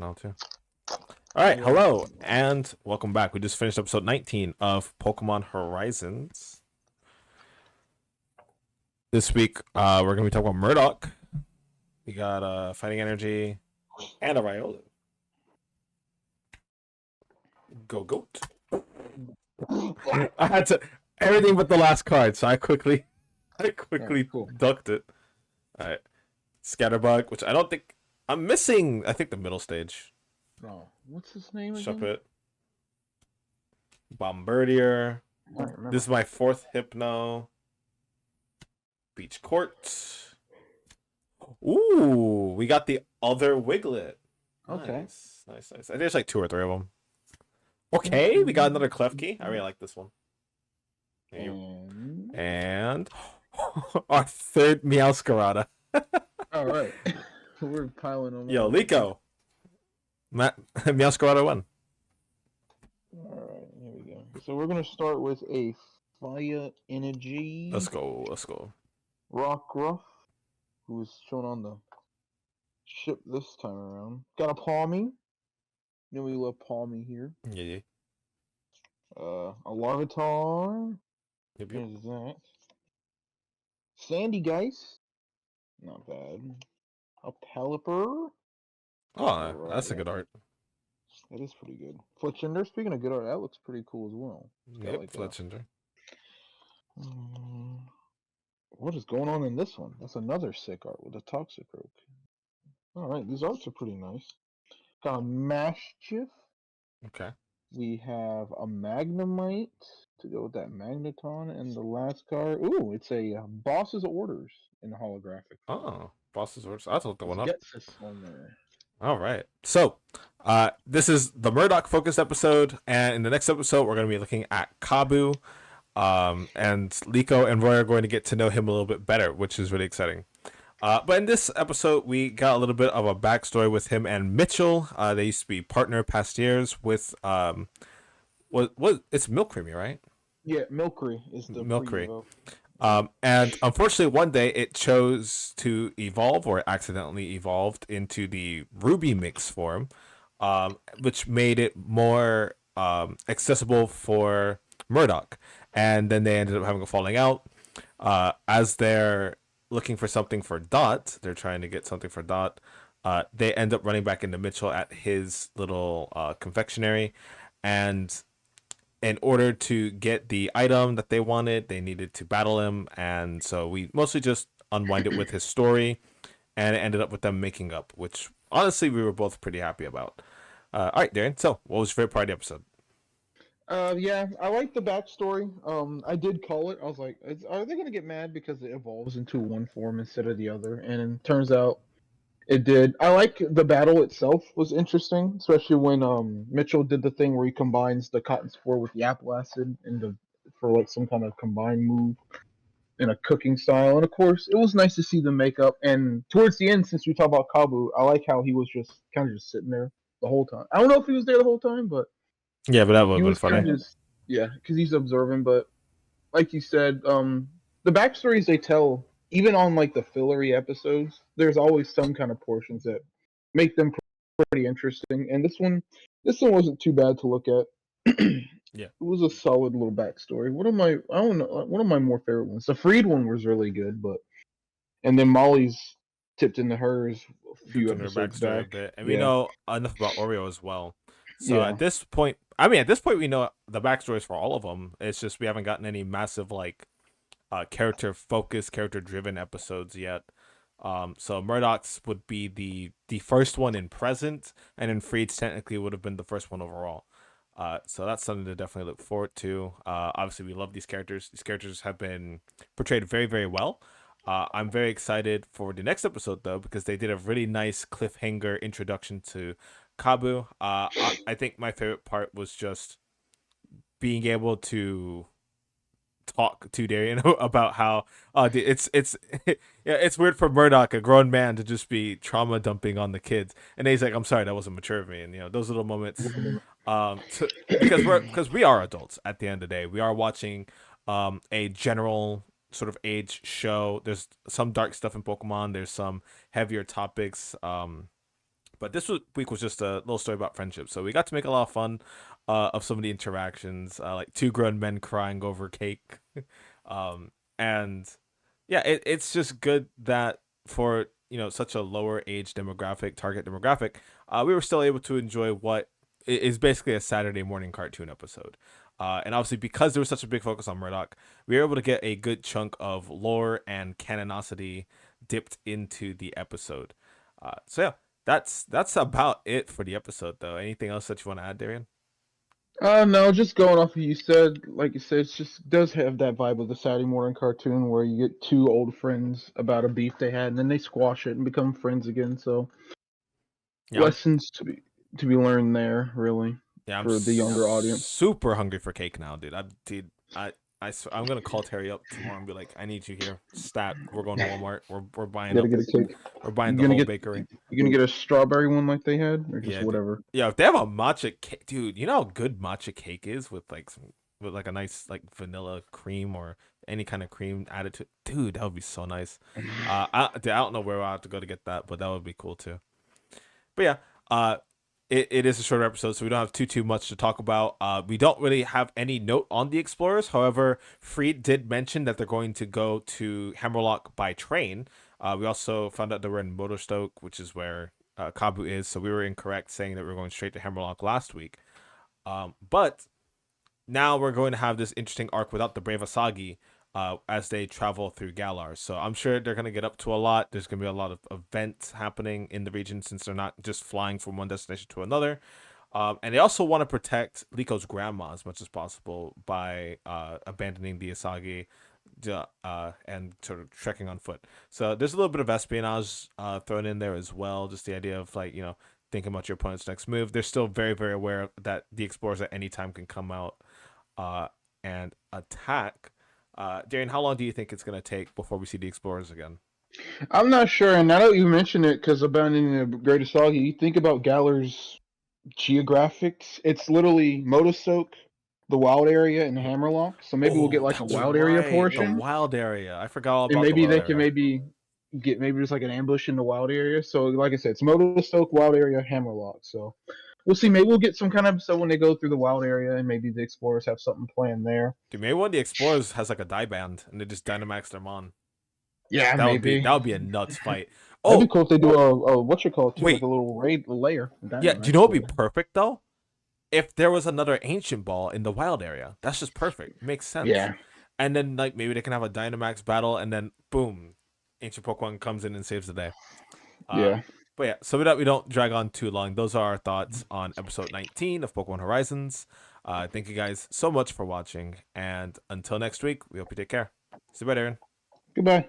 now too. All right, Yeah. hello and welcome back. We just finished episode 19 of Pokemon Horizons. This week, we're gonna be talking about Murdoch. We got Fighting Energy and a Ryola. Go Goat. I had to everything but the last card, so I quickly Alright, cool. ducked it. All right, Scatterbug, which I don't think I'm missing. I think the middle stage. Oh, what's his name again? Shuppet, Bombardier. I don't remember. This is my fourth Hypno. Beach Court. Ooh, we got the other Wiglet. Okay. Nice. I think there's like 2 or 3 of them. Okay, we got another Klefki. I really like this one. And our third Meowscarada. All right. We're piling on. Yo, Liko. Meowscarada won. All right, here we go. So we're gonna start with a Fire Energy. Let's go. Rock Ruff, who is shown on the ship this time around. Got a Palmy. You know we love Palmy here. Yeah. A Larvitar. Yep. There's that. Sandy Geist. Not bad. A Pelipper. Oh, that's a good art. That is pretty good. Fletchinder, speaking of good art, that looks pretty cool as well. Yep, like Fletchinder. What is going on in this one? That's another sick art with a Toxicroak. Alright, these arts are pretty nice. Got a Maschiff. Okay. We have a Magnemite to go with that Magneton. And the last card, ooh, it's a Boss's Orders in the holographic. Oh, Boss's Orders. I'll look the one up. Get this on there. All right. So, this is the Murdoch focused episode, and in the next episode, we're going to be looking at Kabu, and Liko and Roy are going to get to know him a little bit better, which is really exciting. But in this episode, we got a little bit of a backstory with him and Mitchell. They used to be partner past years with it's Milk Creamy, right? Yeah, Milcery is the Milcery. And unfortunately, one day it chose to evolve, or it accidentally evolved into the Ruby mix form, which made it more accessible for Murdoch. And then they ended up having a falling out. As they're looking for something for Dot, they're trying to get something for Dot. They end up running back into Mitchell at his little confectionery, and in order to get the item that they wanted, they needed to battle him, and so we mostly just unwind it with his story, and it ended up with them making up, which honestly we were both pretty happy about. All right, Darren. So, what was your favorite part of the episode? Yeah, I like the backstory. I did call it. I was like, are they gonna get mad because it evolves into one form instead of the other? And it turns out it did. I like the battle itself was interesting, especially when Mitchell did the thing where he combines the cotton spore with the apple acid for like some kind of combined move in a cooking style. And of course, it was nice to see them make up. And towards the end, since we talk about Kabu, I like how he was just kind of just sitting there the whole time. I don't know if he was there the whole time, but Yeah, but that would he have been was kind funny. of just because he's observing. But like you said, the backstories they tell, even on like the fillery episodes, there's always some kind of portions that make them pretty interesting. And this one wasn't too bad to look at. Yeah, It was a solid little backstory. I don't know, one of my more favorite ones. The Freed one was really good, and then Molly's tipped into hers a few dipped into her episodes backstory a back. bit, and we Yeah, know enough about Oreo as well. So yeah, at this point, we know the backstories for all of them. It's just we haven't gotten any massive like character focused, character driven episodes yet. So Murdoch's would be the first one in present, and then Freed's technically would have been the first one overall. So that's something to definitely look forward to. Obviously, we love these characters. These characters have been portrayed very, very well. I'm very excited for the next episode though, because they did a really nice cliffhanger introduction to Kabu. I think my favorite part was just being able to talk to Darian about how it's yeah, it's weird for Murdoch, a grown man, to just be trauma dumping on the kids, and he's like, "I'm sorry, that wasn't mature of me," and those little moments, because we are adults at the end of the day. We are watching a general sort of age show. There's some dark stuff in Pokemon. There's some heavier topics. But this week was just a little story about friendship. So we got to make a lot of fun of some of the interactions, like two grown men crying over cake. And yeah, it's just good that for such a lower age demographic, target demographic, we were still able to enjoy what is basically a Saturday morning cartoon episode. And obviously, because there was such a big focus on Murdoch, we were able to get a good chunk of lore and canonicity dipped into the episode. So yeah, that's about it for the episode, though. Anything else that you want to add, Darian? No, just going off what you said, like you said, it just does have that vibe of the Saturday morning cartoon where you get two old friends about a beef they had, and then they squash it and become friends again. So Yeah, lessons to be learned there, really, I'm for the younger audience. super hungry for cake now, dude. I'm gonna call Terry up tomorrow and be like, I need you here. Stat, we're going to Walmart. We're buying You gotta up. get a cake. We're buying You the gonna whole get bakery. you gonna get a strawberry one like they had, or just Yeah, dude. whatever. Yeah. If they have a matcha cake, dude, you know how good matcha cake is with like a nice like vanilla cream or any kind of cream added to it. Dude, that would be so nice. Dude, I don't know where I'll have to go to get that, but that would be cool too. But yeah, it is a shorter episode, so we don't have too much to talk about. We don't really have any note on the explorers. However, Freed did mention that they're going to go to Hammerlock by train. We also found out they were in Motostoke, which is where Kabu is. So we were incorrect saying that we were going straight to Hammerlock last week. But now we're going to have this interesting arc without the Brave Asagi as they travel through Galar. So I'm sure they're going to get up to a lot. There's going to be a lot of events happening in the region since they're not just flying from one destination to another. And they also want to protect Liko's grandma as much as possible by abandoning the Asagi and sort of trekking on foot. So there's a little bit of espionage thrown in there as well. Just the idea of thinking about your opponent's next move. They're still very, very aware that the explorers at any time can come out and attack. Darian, how long do you think it's going to take before we see the explorers again? I'm not sure, and now that you mention it, because abandoning the Great Asagi, you think about Galar's geographics. It's literally Motostoke, the wild area, and Hammerlock. So maybe we'll get Oh, like a that's wild area right. The portion, wild area. I forgot all and about the maybe wild they can area. get just like an ambush in the wild area. So like I said, it's Motostoke, wild area, Hammerlock. So we'll see. Maybe we'll get some kind of episode when they go through the wild area, and maybe the explorers have something planned there. Dude, maybe one of the explorers has like a die band and they just Dynamax their mon. Yeah, That would be maybe. that would be a nuts fight. That'd be Oh, cool if they do a what you call it too, like wait. a little raid layer. Yeah, do you know what would be perfect though? If there was another ancient ball in the wild area. That's just perfect. Makes sense. Yeah, And then maybe they can have a Dynamax battle and then boom, ancient Pokemon comes in and saves the day. Uh yeah. but yeah, so that we don't drag on too long, those are our thoughts on episode 19 of Pokemon Horizons. Thank you guys so much for watching, and until next week, we hope you take care. See you, bye, Aaron. Goodbye.